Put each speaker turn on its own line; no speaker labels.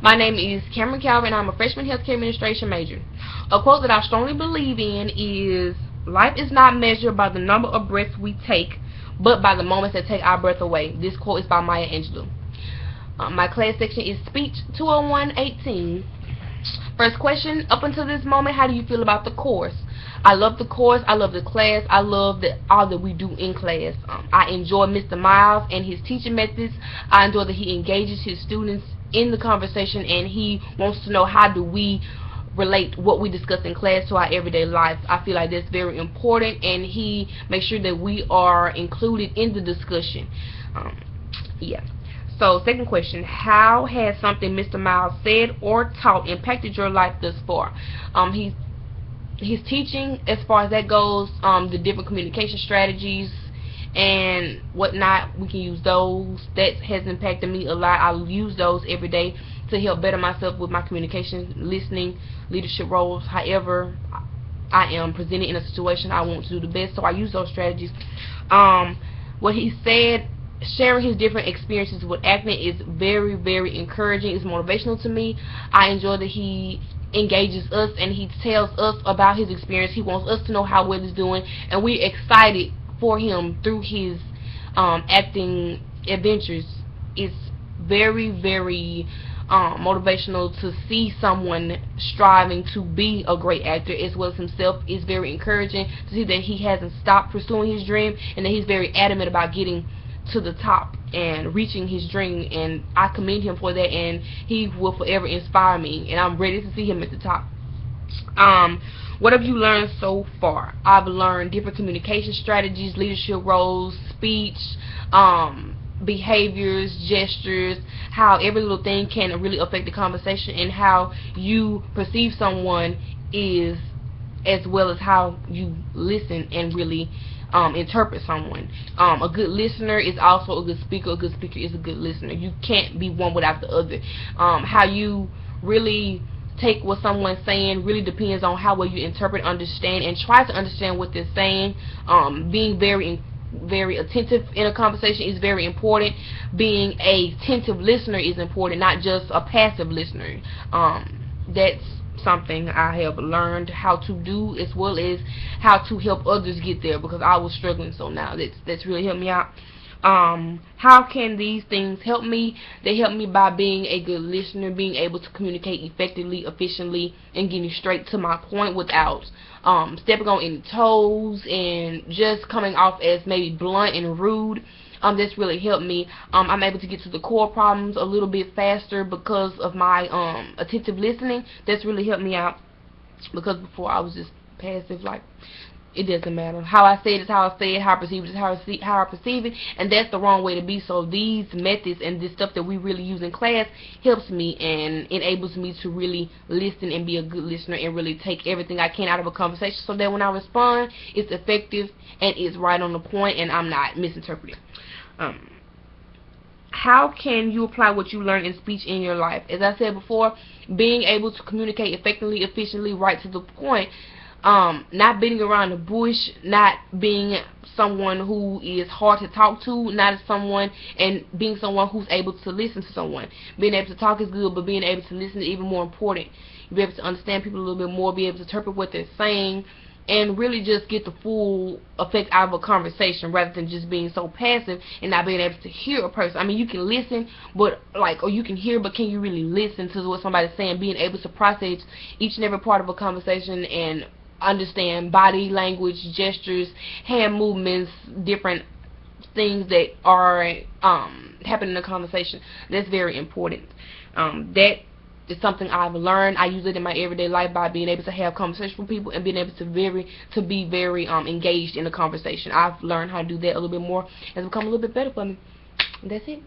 My name is Cameron Calvin. I'm a freshman healthcare administration major. A quote that I strongly believe in is, "Life is not measured by the number of breaths we take, but by the moments that take our breath away." This quote is by Maya Angelou. My class section is Speech 201-18. First question, up until this moment, how do you feel about the course? I love the course. I love the class. I love all that we do in class. I enjoy Mr. Miles and his teaching methods. I enjoy that he engages his students in the conversation, and he wants to know how do we relate what we discuss in class to our everyday life. I feel like that's very important, and he makes sure that we are included in the discussion. Yeah. So, second question, how has something Mr. Miles said or taught impacted your life thus far? His teaching, as far as that goes, the different communication strategies and whatnot, we can use those. That has impacted me a lot. I use those every day to help better myself with my communication, listening, leadership roles. However I am presented in a situation, I want to do the best, so I use those strategies. What he said, sharing his different experiences with acting, is very, very encouraging. It's motivational to me. I enjoy that he engages us and he tells us about his experience. He wants us to know how well he's doing, and we're excited for him through his acting adventures. It's very, very motivational to see someone striving to be a great actor as well as himself. Is very encouraging to see that he hasn't stopped pursuing his dream and that he's very adamant about getting to the top and reaching his dream, and I commend him for that, and he will forever inspire me, and I'm ready to see him at the top. What have you learned so far? I've learned different communication strategies, leadership roles, speech, behaviors, gestures, how every little thing can really affect the conversation, and how you perceive someone is as well as how you listen and really interpret someone. A good listener is also a good speaker. A good speaker is a good listener. You can't be one without the other. How you really take what someone's saying really depends on how well you interpret, understand, and try to understand what they're saying. Being very attentive in a conversation is very important. Being a attentive listener is important, not just a passive listener. That's something I have learned how to do, as well as how to help others get there, because I was struggling. So now that's really helped me out. How can these things help me? They help me by being a good listener, being able to communicate effectively, efficiently, and getting straight to my point without stepping on any toes and just coming off as maybe blunt and rude. That's really helped me. I'm able to get to the core problems a little bit faster because of my attentive listening. That's really helped me out, because before I was just passive, like, it doesn't matter. How I say it is how I say it, how I perceive it is how I perceive it, and that's the wrong way to be. So these methods and this stuff that we really use in class helps me and enables me to really listen and be a good listener and really take everything I can out of a conversation, so that when I respond, it's effective and it's right on the point and I'm not misinterpreting. How can you apply what you learn in speech in your life? As I said before, being able to communicate effectively, efficiently, right to the point, not beating around the bush, not being someone who is hard to talk to, not someone, and being someone who's able to listen to someone. Being able to talk is good, but being able to listen is even more important. You'll be able to understand people a little bit more, be able to interpret what they're saying, and really just get the full effect out of a conversation, rather than just being so passive and not being able to hear a person. I mean, you can listen, but or you can hear, but can you really listen to what somebody's saying? Being able to process each and every part of a conversation and understand body language, gestures, hand movements, different things that are happening in a conversation. That's very important. That is something I've learned. I use it in my everyday life by being able to have conversations with people and being able to be very engaged in a conversation. I've learned how to do that a little bit more, and it's become a little bit better for me. That's it.